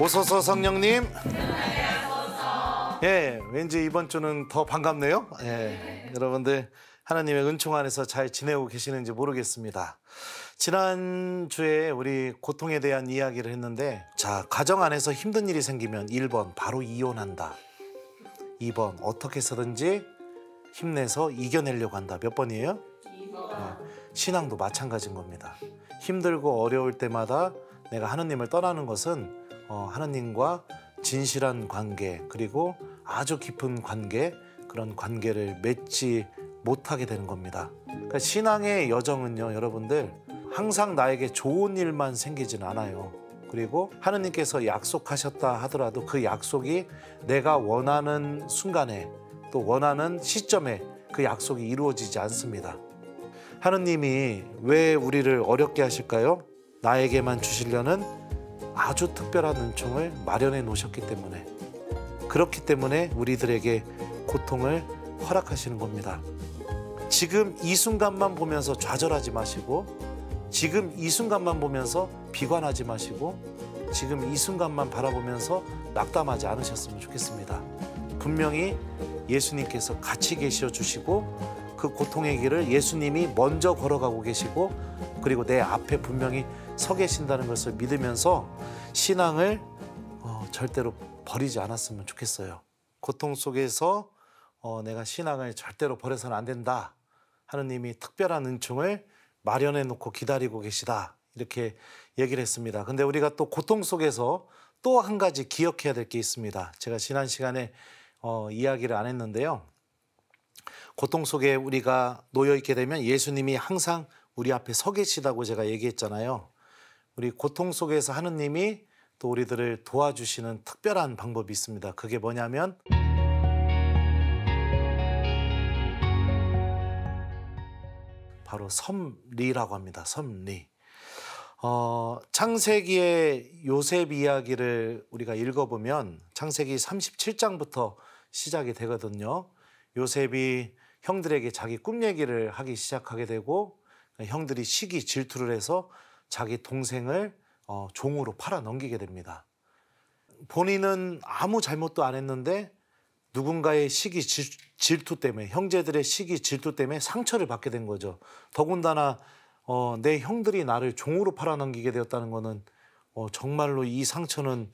오소서 성령님. 예, 왠지 이번 주는 더 반갑네요. 예, 여러분들 하나님의 은총 안에서 잘 지내고 계시는지 모르겠습니다. 지난주에 우리 고통에 대한 이야기를 했는데, 자, 가정 안에서 힘든 일이 생기면 1번 바로 이혼한다. 2번 어떻게 해서든지 힘내서 이겨내려고 한다. 몇 번이에요? 2번. 네, 신앙도 마찬가지인 겁니다. 힘들고 어려울 때마다 내가 하느님을 떠나는 것은 하느님과 진실한 관계, 그리고 아주 깊은 관계, 그런 관계를 맺지 못하게 되는 겁니다. 그러니까 신앙의 여정은요, 여러분들 항상 나에게 좋은 일만 생기진 않아요. 그리고 하느님께서 약속하셨다 하더라도 그 약속이 내가 원하는 순간에, 또 원하는 시점에 그 약속이 이루어지지 않습니다. 하느님이 왜 우리를 어렵게 하실까요? 나에게만 주시려는 아주 특별한 은총을 마련해 놓으셨기 때문에, 그렇기 때문에 우리들에게 고통을 허락하시는 겁니다. 지금 이 순간만 보면서 좌절하지 마시고, 지금 이 순간만 보면서 비관하지 마시고, 지금 이 순간만 바라보면서 낙담하지 않으셨으면 좋겠습니다. 분명히 예수님께서 같이 계셔 주시고, 그 고통의 길을 예수님이 먼저 걸어가고 계시고, 그리고 내 앞에 분명히 서 계신다는 것을 믿으면서 신앙을 절대로 버리지 않았으면 좋겠어요. 고통 속에서 내가 신앙을 절대로 버려서는 안 된다. 하느님이 특별한 은총을 마련해 놓고 기다리고 계시다. 이렇게 얘기를 했습니다. 근데 우리가 또 고통 속에서 또 한 가지 기억해야 될 게 있습니다. 제가 지난 시간에 이야기를 안 했는데요. 고통 속에 우리가 놓여 있게 되면 예수님이 항상 우리 앞에 서 계시다고 제가 얘기했잖아요. 우리 고통 속에서 하느님이 또 우리들을 도와주시는 특별한 방법이 있습니다. 그게 뭐냐면 바로 섭리라고 합니다. 섭리. 창세기의 요셉 이야기를 우리가 읽어보면 창세기 37장부터 시작이 되거든요. 요셉이 형들에게 자기 꿈 얘기를 하기 시작하게 되고, 형들이 시기 질투를 해서 자기 동생을 종으로 팔아 넘기게 됩니다. 본인은 아무 잘못도 안 했는데 누군가의 시기 질투 때문에, 형제들의 시기 질투 때문에 상처를 받게 된 거죠. 더군다나 내 형들이 나를 종으로 팔아 넘기게 되었다는 거는 정말로 이 상처는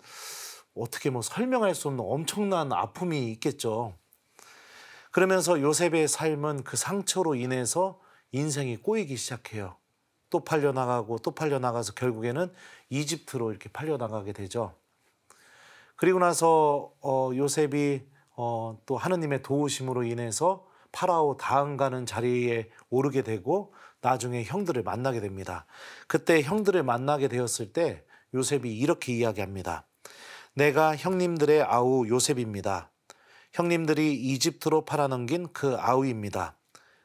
어떻게 설명할 수 없는 엄청난 아픔이 있겠죠. 그러면서 요셉의 삶은 그 상처로 인해서 인생이 꼬이기 시작해요. 또 팔려나가고 또 팔려나가서 결국에는 이집트로 이렇게 팔려나가게 되죠. 그리고 나서 요셉이 또 하느님의 도우심으로 인해서 파라오 다음가는 자리에 오르게 되고 나중에 형들을 만나게 됩니다. 그때 형들을 만나게 되었을 때 요셉이 이렇게 이야기합니다. 내가 형님들의 아우 요셉입니다. 형님들이 이집트로 팔아넘긴 그 아우입니다.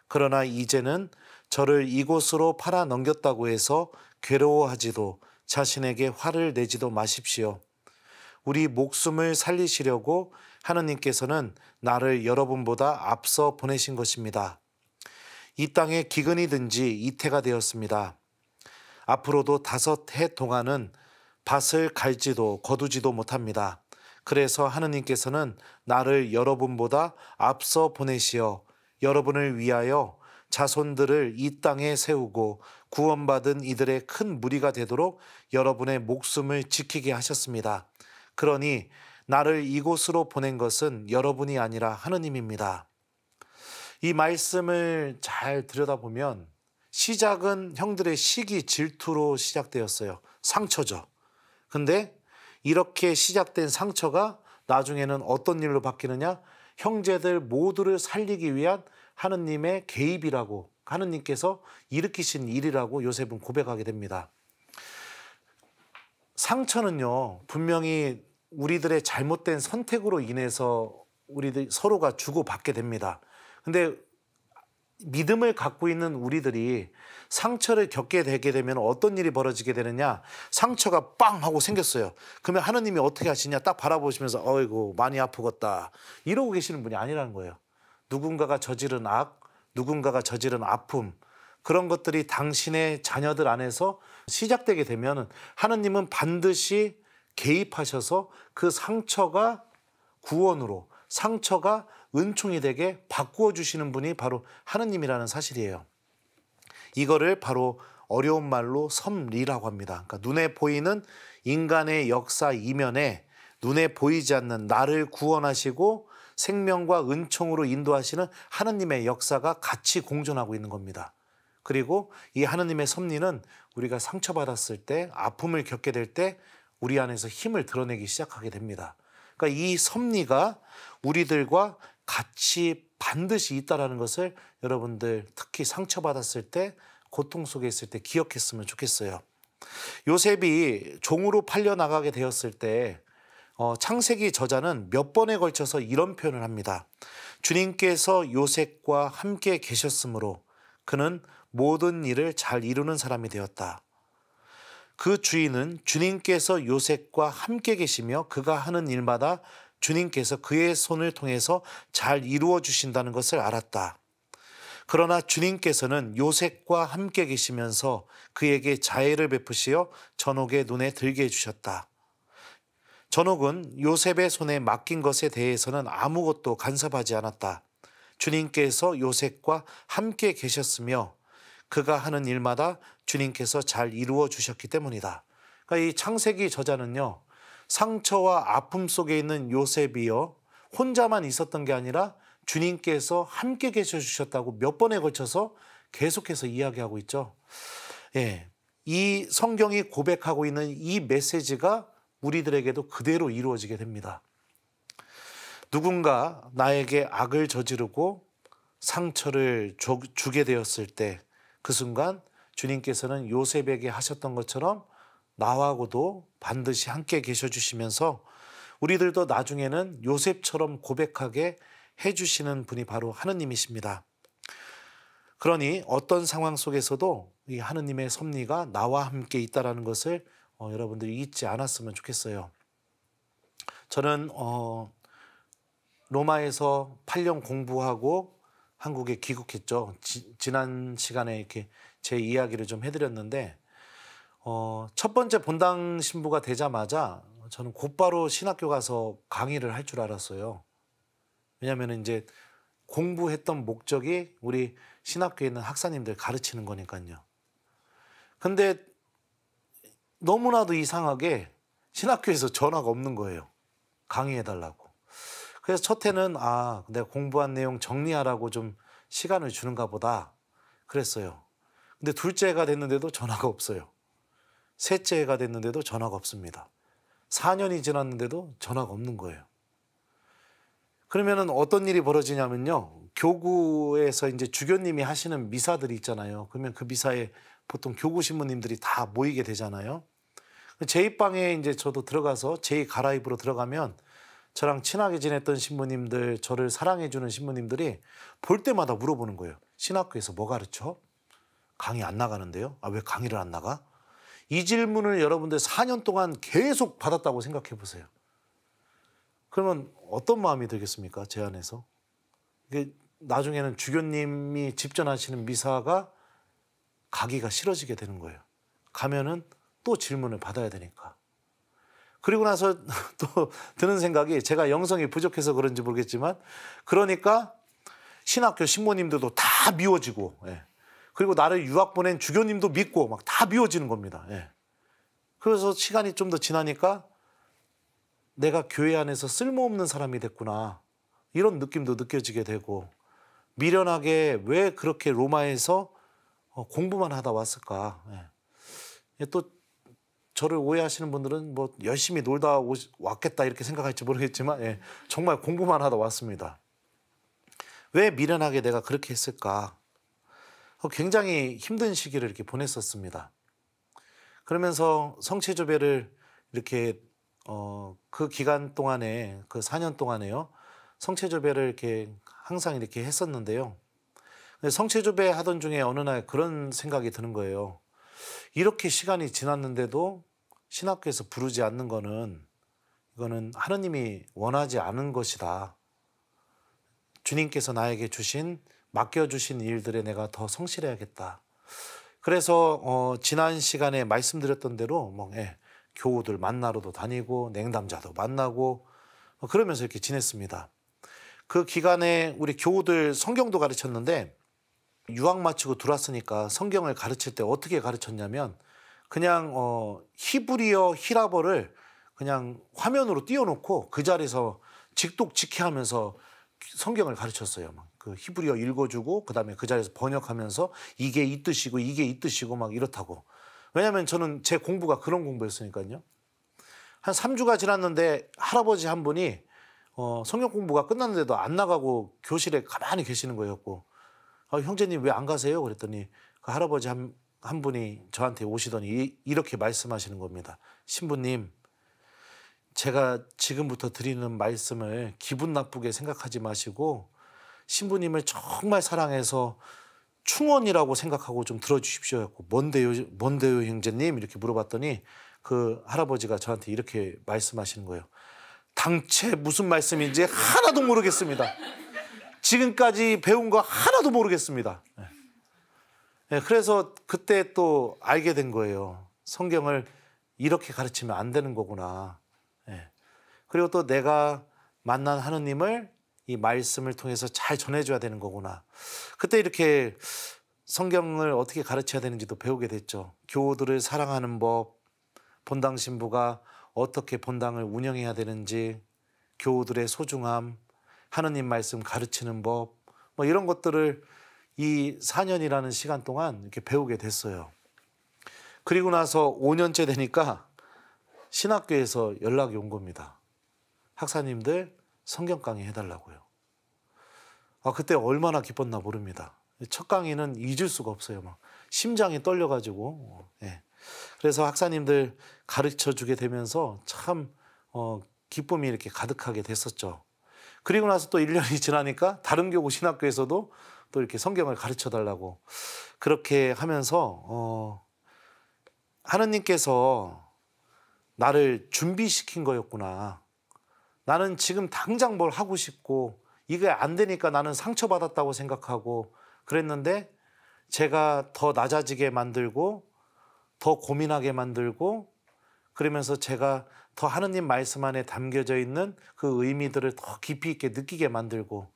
그러나 이제는 저를 이곳으로 팔아넘겼다고 해서 괴로워하지도 자신에게 화를 내지도 마십시오. 우리 목숨을 살리시려고 하느님께서는 나를 여러분보다 앞서 보내신 것입니다. 이 땅에 기근이든지 이태가 되었습니다. 앞으로도 5해 동안은 밭을 갈지도 거두지도 못합니다. 그래서 하느님께서는 나를 여러분보다 앞서 보내시어 여러분을 위하여 자손들을 이 땅에 세우고 구원받은 이들의 큰 무리가 되도록 여러분의 목숨을 지키게 하셨습니다. 그러니 나를 이곳으로 보낸 것은 여러분이 아니라 하느님입니다. 이 말씀을 잘 들여다보면 시작은 형들의 시기 질투로 시작되었어요. 상처죠. 근데 이렇게 시작된 상처가 나중에는 어떤 일로 바뀌느냐? 형제들 모두를 살리기 위한 하느님의 개입이라고, 하느님께서 일으키신 일이라고 요셉은 고백하게 됩니다. 상처는요, 분명히 우리들의 잘못된 선택으로 인해서 우리들 서로가 주고받게 됩니다. 근데 믿음을 갖고 있는 우리들이 상처를 겪게 되게 되면 어떤 일이 벌어지게 되느냐? 상처가 빵 하고 생겼어요. 그러면 하느님이 어떻게 하시냐? 딱 바라보시면서 어이구 많이 아프겠다 이러고 계시는 분이 아니라는 거예요. 누군가가 저지른 악, 누군가가 저지른 아픔, 그런 것들이 당신의 자녀들 안에서 시작되게 되면 하느님은 반드시 개입하셔서 그 상처가 구원으로, 상처가 은총이 되게 바꾸어 주시는 분이 바로 하느님이라는 사실이에요. 이거를 바로 어려운 말로 섭리라고 합니다. 그러니까 눈에 보이는 인간의 역사 이면에 눈에 보이지 않는 나를 구원하시고 생명과 은총으로 인도하시는 하느님의 역사가 같이 공존하고 있는 겁니다. 그리고 이 하느님의 섭리는 우리가 상처받았을 때, 아픔을 겪게 될 때 우리 안에서 힘을 드러내기 시작하게 됩니다. 그러니까 이 섭리가 우리들과 같이 반드시 있다는 것을 여러분들 특히 상처받았을 때, 고통 속에 있을 때 기억했으면 좋겠어요. 요셉이 종으로 팔려나가게 되었을 때 창세기 저자는 몇 번에 걸쳐서 이런 표현을 합니다. 주님께서 요셉과 함께 계셨으므로 그는 모든 일을 잘 이루는 사람이 되었다. 그 주인은 주님께서 요셉과 함께 계시며 그가 하는 일마다 주님께서 그의 손을 통해서 잘 이루어 주신다는 것을 알았다. 그러나 주님께서는 요셉과 함께 계시면서 그에게 자애를 베푸시어 전옥의 눈에 들게 해주셨다. 전옥은 요셉의 손에 맡긴 것에 대해서는 아무것도 간섭하지 않았다. 주님께서 요셉과 함께 계셨으며 그가 하는 일마다 주님께서 잘 이루어 주셨기 때문이다. 그러니까 이 창세기 저자는요, 상처와 아픔 속에 있는 요셉이요, 혼자만 있었던 게 아니라 주님께서 함께 계셔 주셨다고 몇 번에 걸쳐서 계속해서 이야기하고 있죠. 예, 이 성경이 고백하고 있는 이 메시지가 우리들에게도 그대로 이루어지게 됩니다. 누군가 나에게 악을 저지르고 상처를 주게 되었을 때 그 순간 주님께서는 요셉에게 하셨던 것처럼 나하고도 반드시 함께 계셔 주시면서 우리들도 나중에는 요셉처럼 고백하게 해주시는 분이 바로 하느님이십니다. 그러니 어떤 상황 속에서도 이 하느님의 섭리가 나와 함께 있다는 것을 여러분들이 잊지 않았으면 좋겠어요. 저는 로마에서 8년 공부하고 한국에 귀국했죠. 지난 시간에 이렇게 제 이야기를 좀 해드렸는데 첫 번째 본당 신부가 되자마자 저는 곧바로 신학교 가서 강의를 할 줄 알았어요. 왜냐하면 이제 공부했던 목적이 우리 신학교에 있는 학사님들 가르치는 거니까요. 근데 너무나도 이상하게 신학교에서 전화가 없는 거예요. 강의해달라고. 그래서 첫 해는 내가 공부한 내용 정리하라고 좀 시간을 주는가 보다 그랬어요. 근데 둘째 해가 됐는데도 전화가 없어요. 셋째 해가 됐는데도 전화가 없습니다. 4년이 지났는데도 전화가 없는 거예요. 그러면은 어떤 일이 벌어지냐면요. 교구에서 이제 주교님이 하시는 미사들이 있잖아요. 그러면 그 미사에 보통 교구 신부님들이 다 모이게 되잖아요. 제2방에 이제 저도 들어가서 제2 가라입으로 들어가면 저랑 친하게 지냈던 신부님들, 저를 사랑해주는 신부님들이 볼 때마다 물어보는 거예요. 신학교에서 뭐 가르쳐? 강의 안 나가는데요? 왜 강의를 안 나가? 이 질문을 여러분들 4년 동안 계속 받았다고 생각해 보세요. 그러면 어떤 마음이 들겠습니까? 제 안에서. 나중에는 주교님이 집전하시는 미사가 가기가 싫어지게 되는 거예요. 가면은 또 질문을 받아야 되니까. 그리고 나서 또 드는 생각이 제가 영성이 부족해서 그런지 모르겠지만 그러니까 신학교 신부님들도 다 미워지고 그리고 나를 유학 보낸 주교님도 믿고 막 다 미워지는 겁니다. 그래서 시간이 좀 더 지나니까 내가 교회 안에서 쓸모없는 사람이 됐구나 이런 느낌도 느껴지게 되고 미련하게 왜 그렇게 로마에서 공부만 하다 왔을까. 또 저를 오해하시는 분들은 뭐 열심히 놀다 왔겠다 이렇게 생각할지 모르겠지만 정말 공부만 하다 왔습니다. 왜 미련하게 내가 그렇게 했을까. 굉장히 힘든 시기를 이렇게 보냈었습니다. 그러면서 성체조배를 이렇게 그 기간 동안에 그 4년 동안에요. 성체조배를 이렇게 항상 이렇게 했었는데요. 성체조배 하던 중에 어느 날 그런 생각이 드는 거예요. 이렇게 시간이 지났는데도 신학교에서 부르지 않는 이거는 하느님이 원하지 않은 것이다. 주님께서 나에게 맡겨주신 일들에 내가 더 성실해야겠다. 그래서 지난 시간에 말씀드렸던 대로 교우들 만나러도 다니고 냉담자도 만나고 그러면서 이렇게 지냈습니다. 그 기간에 우리 교우들 성경도 가르쳤는데 유학 마치고 들어왔으니까 성경을 가르칠 때 어떻게 가르쳤냐면 그냥 히브리어 히라버를 그냥 화면으로 띄워놓고 그 자리에서 직독직해하면서 성경을 가르쳤어요. 막 그 히브리어 읽어주고 그다음에 그 자리에서 번역하면서 이게 이 뜻이고 이게 이 뜻이고 막 이렇다고. 왜냐하면 저는 제 공부가 그런 공부였으니까요. 한 3주가 지났는데 할아버지 한 분이 성경 공부가 끝났는데도 안 나가고 교실에 가만히 계시는 거였고 형제님 왜 안 가세요? 그랬더니 그 할아버지 한 분이 저한테 오시더니 이렇게 말씀하시는 겁니다. 신부님, 제가 지금부터 드리는 말씀을 기분 나쁘게 생각하지 마시고 신부님을 정말 사랑해서 충원이라고 생각하고 좀 들어주십시오. 뭔데요 형제님? 이렇게 물어봤더니 그 할아버지가 저한테 이렇게 말씀하시는 거예요. 당최 무슨 말씀인지 하나도 모르겠습니다. 지금까지 배운 거 하나도 모르겠습니다. 네, 그래서 그때 또 알게 된 거예요. 성경을 이렇게 가르치면 안 되는 거구나. 네. 그리고 또 내가 만난 하느님을 이 말씀을 통해서 잘 전해줘야 되는 거구나. 그때 이렇게 성경을 어떻게 가르쳐야 되는지도 배우게 됐죠. 교우들을 사랑하는 법, 본당 신부가 어떻게 본당을 운영해야 되는지, 교우들의 소중함, 하느님 말씀 가르치는 법, 뭐 이런 것들을 이 4년이라는 시간 동안 이렇게 배우게 됐어요. 그리고 나서 5년째 되니까 신학교에서 연락이 온 겁니다. 학사님들 성경 강의 해달라고요. 그때 얼마나 기뻤나 모릅니다. 첫 강의는 잊을 수가 없어요. 막 심장이 떨려가지고. 예. 그래서 학사님들 가르쳐 주게 되면서 참 기쁨이 이렇게 가득하게 됐었죠. 그리고 나서 또 1년이 지나니까 다른 교구 신학교에서도 또 이렇게 성경을 가르쳐 달라고 그렇게 하면서 하느님께서 나를 준비시킨 거였구나. 나는 지금 당장 뭘 하고 싶고 이게 안 되니까 나는 상처받았다고 생각하고 그랬는데 제가 더 낮아지게 만들고 더 고민하게 만들고 그러면서 제가 더 하느님 말씀 안에 담겨져 있는 그 의미들을 더 깊이 있게 느끼게 만들고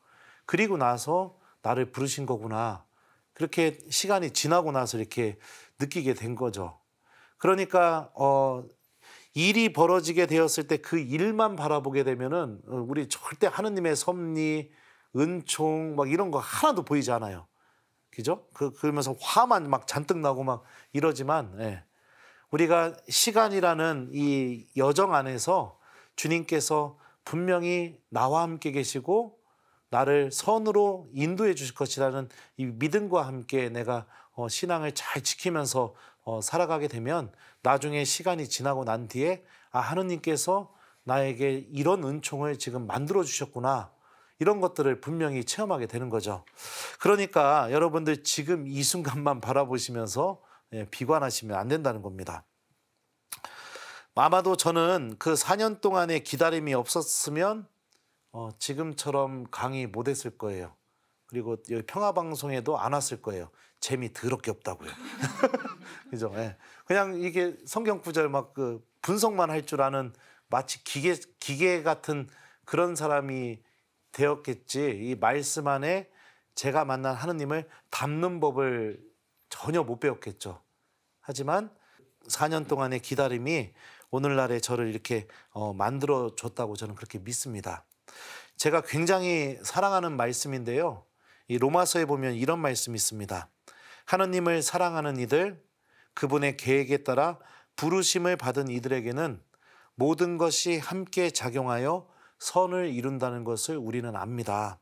그리고 나서 나를 부르신 거구나. 그렇게 시간이 지나고 나서 이렇게 느끼게 된 거죠. 그러니까 일이 벌어지게 되었을 때 그 일만 바라보게 되면은 우리 절대 하느님의 섭리, 은총 막 이런 거 하나도 보이지 않아요. 그죠? 그러면서 화만 막 잔뜩 나고 막 이러지만 예. 우리가 시간이라는 이 여정 안에서 주님께서 분명히 나와 함께 계시고 나를 선으로 인도해 주실 것이라는 이 믿음과 함께 내가 신앙을 잘 지키면서 살아가게 되면 나중에 시간이 지나고 난 뒤에 하느님께서 나에게 이런 은총을 지금 만들어 주셨구나. 이런 것들을 분명히 체험하게 되는 거죠. 그러니까 여러분들 지금 이 순간만 바라보시면서 비관하시면 안 된다는 겁니다. 아마도 저는 그 4년 동안의 기다림이 없었으면 지금처럼 강의 못했을 거예요. 그리고 여기 평화방송에도 안 왔을 거예요. 재미 더럽게 없다고요. 그죠? 예. 그냥 이게 성경 구절 막 그 분석만 할 줄 아는 마치 기계 같은 그런 사람이 되었겠지. 이 말씀 안에 제가 만난 하느님을 담는 법을 전혀 못 배웠겠죠. 하지만 4년 동안의 기다림이 오늘날의 저를 이렇게 만들어 줬다고 저는 그렇게 믿습니다. 제가 굉장히 사랑하는 말씀인데요. 이 로마서에 보면 이런 말씀이 있습니다. 하느님을 사랑하는 이들, 그분의 계획에 따라 부르심을 받은 이들에게는 모든 것이 함께 작용하여 선을 이룬다는 것을 우리는 압니다.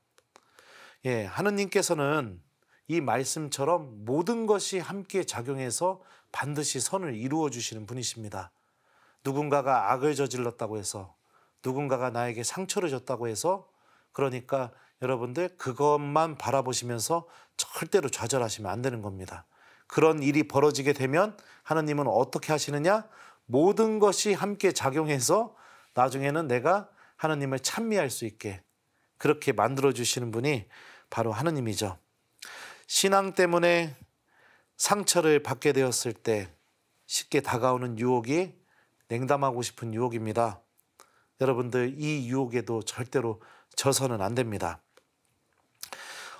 예, 하느님께서는 이 말씀처럼 모든 것이 함께 작용해서 반드시 선을 이루어 주시는 분이십니다. 누군가가 악을 저질렀다고 해서 누군가가 나에게 상처를 줬다고 해서 그러니까 여러분들 그것만 바라보시면서 절대로 좌절하시면 안 되는 겁니다. 그런 일이 벌어지게 되면 하느님은 어떻게 하시느냐? 모든 것이 함께 작용해서 나중에는 내가 하느님을 찬미할 수 있게 그렇게 만들어주시는 분이 바로 하느님이죠. 신앙 때문에 상처를 받게 되었을 때 쉽게 다가오는 유혹이 냉담하고 싶은 유혹입니다. 여러분들 이 유혹에도 절대로 져서는 안 됩니다.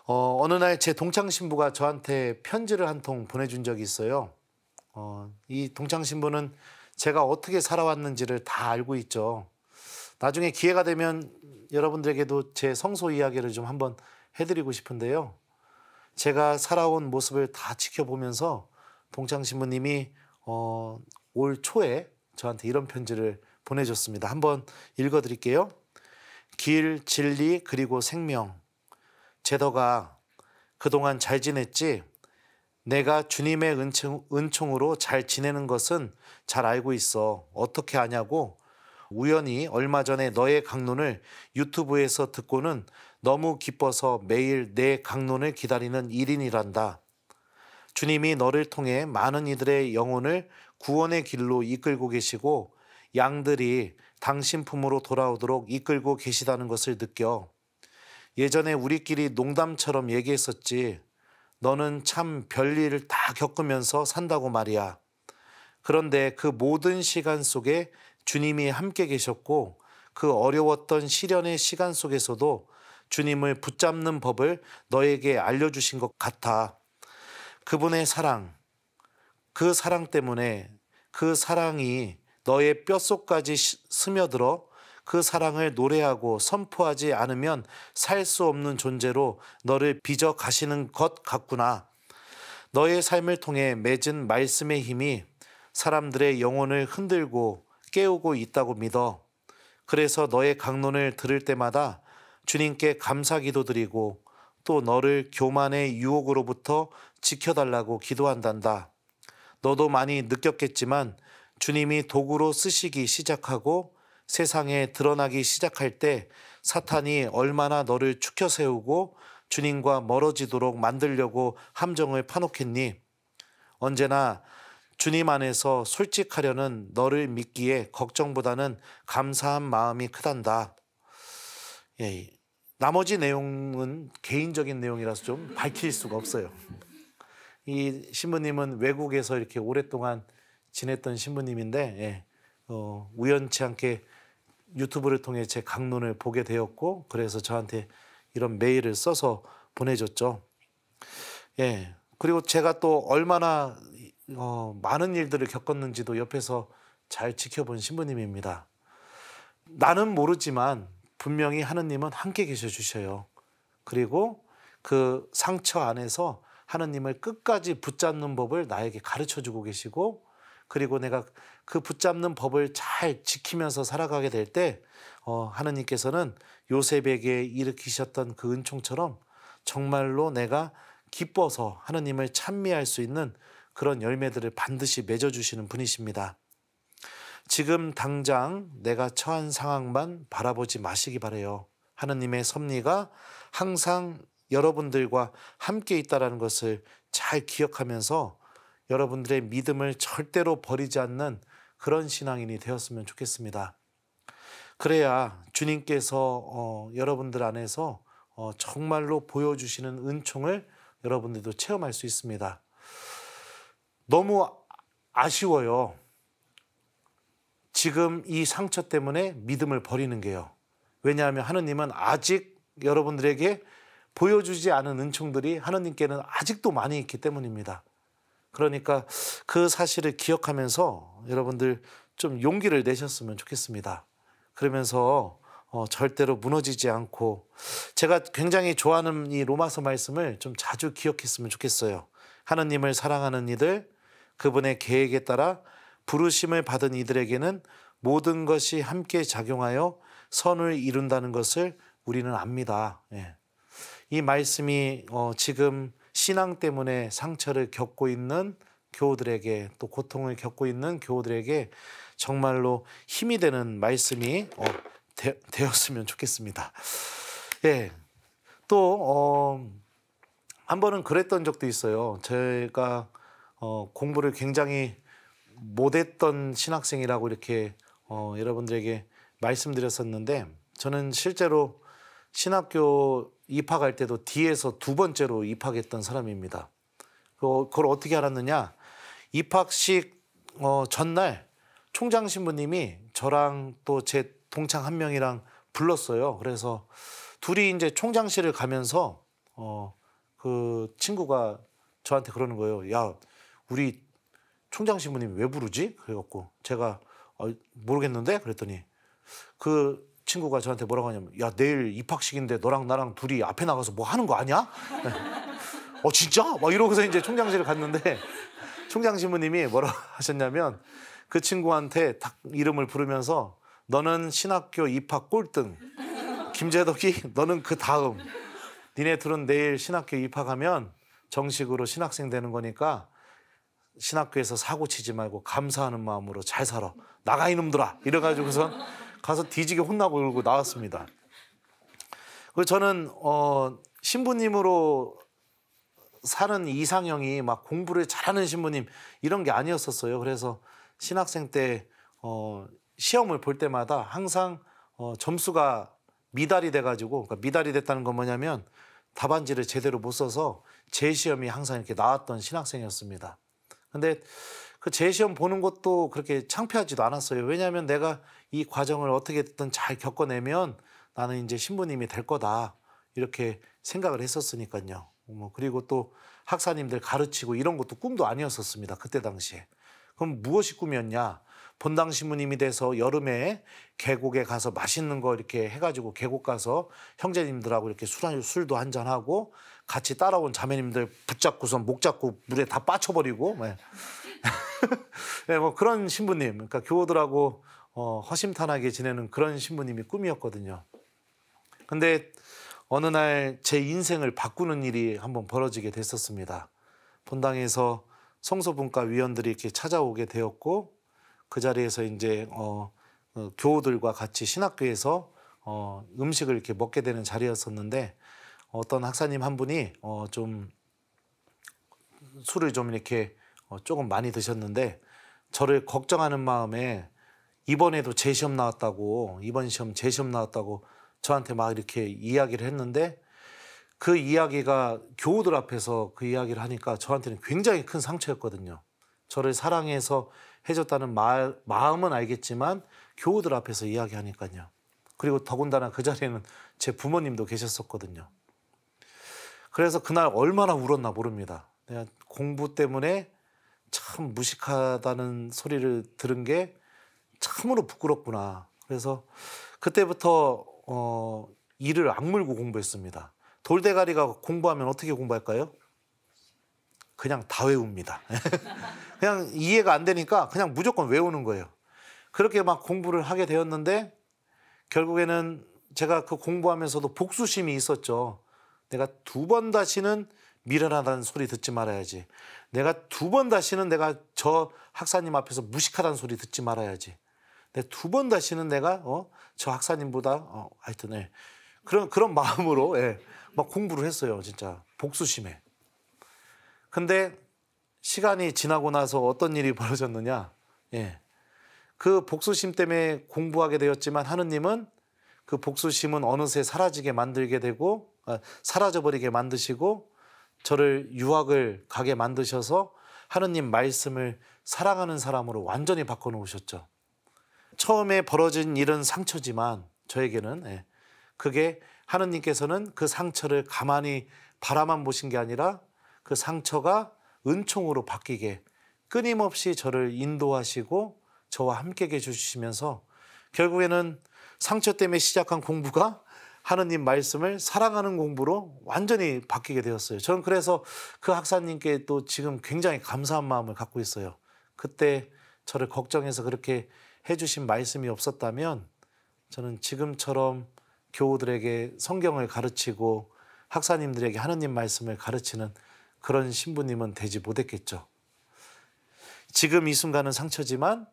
어느 날 제 동창 신부가 저한테 편지를 한 통 보내준 적이 있어요. 이 동창 신부는 제가 어떻게 살아왔는지를 다 알고 있죠. 나중에 기회가 되면 여러분들에게도 제 성소 이야기를 좀 한번 해드리고 싶은데요. 제가 살아온 모습을 다 지켜보면서 동창 신부님이 올 초에 저한테 이런 편지를 보내줬습니다. 한번 읽어드릴게요. 길, 진리, 그리고 생명. 제더가 그동안 잘 지냈지? 내가 주님의 은총으로 잘 지내는 것은 잘 알고 있어. 어떻게 아냐고? 우연히 얼마 전에 너의 강론을 유튜브에서 듣고는 너무 기뻐서 매일 내 강론을 기다리는 1인이란다. 주님이 너를 통해 많은 이들의 영혼을 구원의 길로 이끌고 계시고 양들이 당신 품으로 돌아오도록 이끌고 계시다는 것을 느껴. 예전에 우리끼리 농담처럼 얘기했었지. 너는 참 별일을 다 겪으면서 산다고 말이야. 그런데 그 모든 시간 속에 주님이 함께 계셨고 그 어려웠던 시련의 시간 속에서도 주님을 붙잡는 법을 너에게 알려주신 것 같아. 그분의 사랑, 그 사랑 때문에 그 사랑이 너의 뼛속까지 스며들어 그 사랑을 노래하고 선포하지 않으면 살 수 없는 존재로 너를 빚어 가시는 것 같구나. 너의 삶을 통해 맺은 말씀의 힘이 사람들의 영혼을 흔들고 깨우고 있다고 믿어. 그래서 너의 강론을 들을 때마다 주님께 감사 기도드리고 또 너를 교만의 유혹으로부터 지켜달라고 기도한단다. 너도 많이 느꼈겠지만 주님이 도구로 쓰시기 시작하고 세상에 드러나기 시작할 때 사탄이 얼마나 너를 축혀 세우고 주님과 멀어지도록 만들려고 함정을 파놓겠니? 언제나 주님 안에서 솔직하려는 너를 믿기에 걱정보다는 감사한 마음이 크단다. 예, 나머지 내용은 개인적인 내용이라서 좀 밝힐 수가 없어요. 이 신부님은 외국에서 이렇게 오랫동안 지냈던 신부님인데 예, 우연치 않게 유튜브를 통해 제 강론을 보게 되었고 그래서 저한테 이런 메일을 써서 보내줬죠. 예, 그리고 제가 또 얼마나 많은 일들을 겪었는지도 옆에서 잘 지켜본 신부님입니다. 나는 모르지만 분명히 하느님은 함께 계셔 주셔요. 그리고 그 상처 안에서 하느님을 끝까지 붙잡는 법을 나에게 가르쳐 주고 계시고 그리고 내가 그 붙잡는 법을 잘 지키면서 살아가게 될 때 하느님께서는 요셉에게 일으키셨던 그 은총처럼 정말로 내가 기뻐서 하느님을 찬미할 수 있는 그런 열매들을 반드시 맺어주시는 분이십니다. 지금 당장 내가 처한 상황만 바라보지 마시기 바라요. 하느님의 섭리가 항상 여러분들과 함께 있다는 것을 잘 기억하면서 여러분들의 믿음을 절대로 버리지 않는 그런 신앙인이 되었으면 좋겠습니다. 그래야 주님께서 여러분들 안에서 정말로 보여주시는 은총을 여러분들도 체험할 수 있습니다. 너무 아쉬워요. 지금 이 상처 때문에 믿음을 버리는 게요. 왜냐하면 하느님은 아직 여러분들에게 보여주지 않은 은총들이 하느님께는 아직도 많이 있기 때문입니다. 그러니까 그 사실을 기억하면서 여러분들 좀 용기를 내셨으면 좋겠습니다. 그러면서 절대로 무너지지 않고 제가 굉장히 좋아하는 이 로마서 말씀을 좀 자주 기억했으면 좋겠어요. 하느님을 사랑하는 이들, 그분의 계획에 따라 부르심을 받은 이들에게는 모든 것이 함께 작용하여 선을 이룬다는 것을 우리는 압니다. 예. 이 말씀이 지금 신앙 때문에 상처를 겪고 있는 교우들에게 또 고통을 겪고 있는 교우들에게 정말로 힘이 되는 말씀이 되었으면 좋겠습니다. 예. 또 한 번은 그랬던 적도 있어요. 제가 공부를 굉장히 못했던 신학생이라고 이렇게 여러분들에게 말씀드렸었는데 저는 실제로 신학교 입학할 때도 뒤에서 두 번째로 입학했던 사람입니다. 그걸 어떻게 알았느냐? 입학식 전날 총장 신부님이 저랑 또 제 동창 한 명이랑 불렀어요. 그래서 둘이 이제 총장실을 가면서 그 친구가 저한테 그러는 거예요. 야, 우리 총장 신부님 왜 부르지? 그래갖고 제가 모르겠는데 그랬더니 그 친구가 저한테 뭐라고 하냐면, 야, 내일 입학식인데 너랑 나랑 둘이 앞에 나가서 뭐 하는 거 아니야? 진짜? 막 이러고서 이제 총장실을 갔는데 총장 신부님이 뭐라고 하셨냐면, 그 친구한테 딱 이름을 부르면서 너는 신학교 입학 꼴등, 김재덕이 너는 그 다음, 니네 둘은 내일 신학교 입학하면 정식으로 신학생 되는 거니까 신학교에서 사고 치지 말고 감사하는 마음으로 잘 살아. 나가 이놈들아. 이래가지고서 가서 뒤지게 혼나고 울고 나왔습니다. 그리고 저는 신부님으로 사는 이상형이 막 공부를 잘하는 신부님 이런 게 아니었었어요. 그래서 신학생 때 시험을 볼 때마다 항상 점수가 미달이 돼가지고, 그러니까 미달이 됐다는 건 뭐냐면 답안지를 제대로 못 써서 재시험이 항상 이렇게 나왔던 신학생이었습니다. 근데 그 재시험 보는 것도 그렇게 창피하지도 않았어요. 왜냐하면 내가 이 과정을 어떻게든 잘 겪어내면 나는 이제 신부님이 될 거다, 이렇게 생각을 했었으니까요. 그리고 또 학사님들 가르치고 이런 것도 꿈도 아니었었습니다. 그때 당시에. 그럼 무엇이 꿈이었냐? 본당 신부님이 돼서 여름에 계곡에 가서 맛있는 거 이렇게 해가지고 계곡 가서 형제님들하고 이렇게 술도 한잔하고 같이 따라온 자매님들 붙잡고서 목 잡고 물에 다 빠쳐버리고 네, 뭐 그런 신부님, 그러니까 교우들하고 허심탄회하게 지내는 그런 신부님이 꿈이었거든요. 근데 어느 날 제 인생을 바꾸는 일이 한번 벌어지게 됐었습니다. 본당에서 성소분과 위원들이 이렇게 찾아오게 되었고, 그 자리에서 이제 교우들과 같이 신학교에서 음식을 이렇게 먹게 되는 자리였었는데, 어떤 학사님 한 분이 좀 술을 좀 이렇게 조금 많이 드셨는데 저를 걱정하는 마음에 이번에도 재시험 나왔다고, 이번 시험 재시험 나왔다고 저한테 막 이렇게 이야기를 했는데, 그 이야기가 교우들 앞에서 그 이야기를 하니까 저한테는 굉장히 큰 상처였거든요. 저를 사랑해서 해줬다는 마음은 알겠지만 교우들 앞에서 이야기하니까요. 그리고 더군다나 그 자리에는 제 부모님도 계셨었거든요. 그래서 그날 얼마나 울었나 모릅니다. 내가 공부 때문에 참 무식하다는 소리를 들은 게 참으로 부끄럽구나. 그래서 그때부터 이를 악물고 공부했습니다. 돌대가리가 공부하면 어떻게 공부할까요? 그냥 다 외웁니다. 그냥 이해가 안 되니까 그냥 무조건 외우는 거예요. 그렇게 막 공부를 하게 되었는데 결국에는 제가 그 공부하면서도 복수심이 있었죠. 내가 두 번 다시는 미련하다는 소리 듣지 말아야지. 내가 두 번 다시는 내가 저 학사님 앞에서 무식하다는 소리 듣지 말아야지. 내가 두 번 다시는 내가 저 학사님보다 하여튼 그런 마음으로 막 공부를 했어요. 진짜 복수심에. 근데 시간이 지나고 나서 어떤 일이 벌어졌느냐? 그 복수심 때문에 공부하게 되었지만 하느님은 그 복수심은 어느새 사라지게 만들게 되고 사라져버리게 만드시고 저를 유학을 가게 만드셔서 하느님 말씀을 사랑하는 사람으로 완전히 바꿔놓으셨죠. 처음에 벌어진 일은 상처지만 저에게는 그게 하느님께서는 그 상처를 가만히 바라만 보신 게 아니라 그 상처가 은총으로 바뀌게 끊임없이 저를 인도하시고 저와 함께 해주시면서 결국에는 상처 때문에 시작한 공부가 하느님 말씀을 사랑하는 공부로 완전히 바뀌게 되었어요. 저는 그래서 그 학사님께 또 지금 굉장히 감사한 마음을 갖고 있어요. 그때 저를 걱정해서 그렇게 해주신 말씀이 없었다면 저는 지금처럼 교우들에게 성경을 가르치고 학사님들에게 하느님 말씀을 가르치는 그런 신부님은 되지 못했겠죠. 지금 이 순간은 상처지만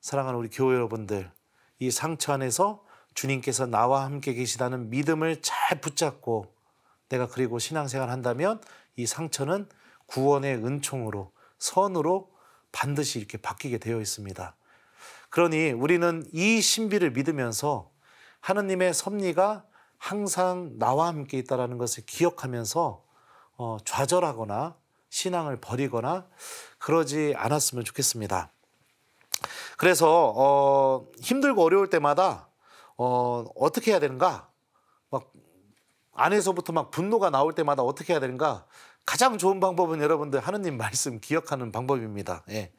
사랑하는 우리 교회 여러분들, 이 상처 안에서 주님께서 나와 함께 계시다는 믿음을 잘 붙잡고 내가 그리고 신앙생활 한다면 이 상처는 구원의 은총으로 선으로 반드시 이렇게 바뀌게 되어 있습니다. 그러니 우리는 이 신비를 믿으면서 하느님의 섭리가 항상 나와 함께 있다는 것을 기억하면서 좌절하거나 신앙을 버리거나 그러지 않았으면 좋겠습니다. 그래서 힘들고 어려울 때마다 어떻게 해야 되는가? 막 안에서부터 막 분노가 나올 때마다 어떻게 해야 되는가? 가장 좋은 방법은 여러분들 하느님 말씀 기억하는 방법입니다. 예.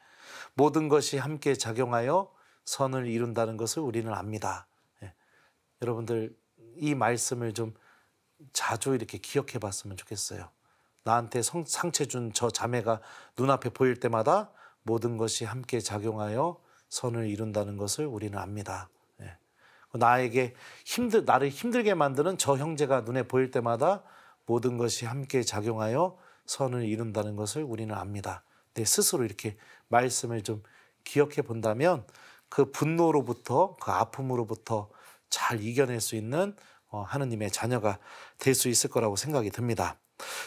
모든 것이 함께 작용하여 선을 이룬다는 것을 우리는 압니다. 예. 여러분들 이 말씀을 좀 자주 이렇게 기억해 봤으면 좋겠어요. 나한테 상처 준 저 자매가 눈앞에 보일 때마다 모든 것이 함께 작용하여 선을 이룬다는 것을 우리는 압니다. 예. 나에게 나를 힘들게 만드는 저 형제가 눈에 보일 때마다 모든 것이 함께 작용하여 선을 이룬다는 것을 우리는 압니다. 내 스스로 이렇게 말씀을 좀 기억해 본다면 그 분노로부터 그 아픔으로부터 잘 이겨낼 수 있는 하느님의 자녀가 될 수 있을 거라고 생각이 듭니다.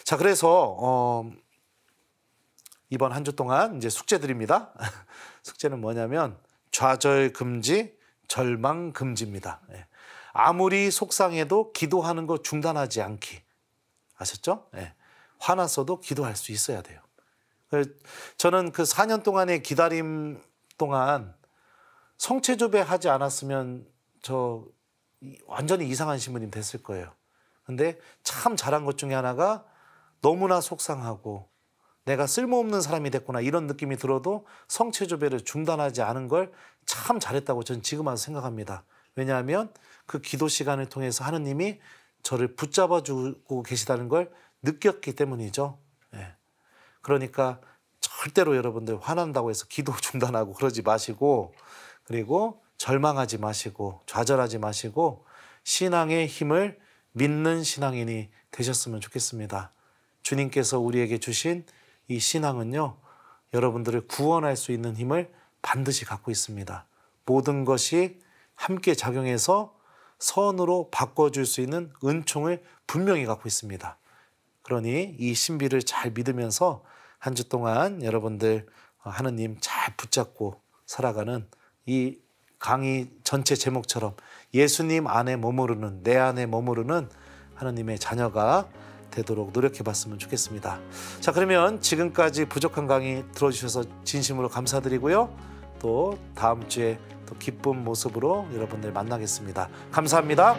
자, 그래서 이번 한 주 동안 이제 숙제드립니다. 숙제는 뭐냐면 좌절 금지, 절망 금지입니다. 예. 아무리 속상해도 기도하는 거 중단하지 않기. 아셨죠? 예. 화났어도 기도할 수 있어야 돼요. 저는 그 4년 동안의 기다림 동안 성체조배 하지 않았으면 저 완전히 이상한 신부님 됐을 거예요. 근데 참 잘한 것 중에 하나가 너무나 속상하고 내가 쓸모없는 사람이 됐구나 이런 느낌이 들어도 성체조배를 중단하지 않은 걸 참 잘했다고 저는 지금 와서 생각합니다. 왜냐하면 그 기도 시간을 통해서 하느님이 저를 붙잡아주고 계시다는 걸 느꼈기 때문이죠. 예. 그러니까 절대로 여러분들 화난다고 해서 기도 중단하고 그러지 마시고, 그리고 절망하지 마시고 좌절하지 마시고 신앙의 힘을 믿는 신앙인이 되셨으면 좋겠습니다. 주님께서 우리에게 주신 이 신앙은요, 여러분들을 구원할 수 있는 힘을 반드시 갖고 있습니다. 모든 것이 함께 작용해서 선으로 바꿔줄 수 있는 은총을 분명히 갖고 있습니다. 그러니 이 신비를 잘 믿으면서 한 주 동안 여러분들 하느님 잘 붙잡고 살아가는 이 강의 전체 제목처럼 예수님 안에 머무르는, 내 안에 머무르는 하느님의 자녀가 되도록 노력해봤으면 좋겠습니다. 자, 그러면 지금까지 부족한 강의 들어주셔서 진심으로 감사드리고요. 또 다음 주에 또 기쁜 모습으로 여러분들 만나겠습니다. 감사합니다.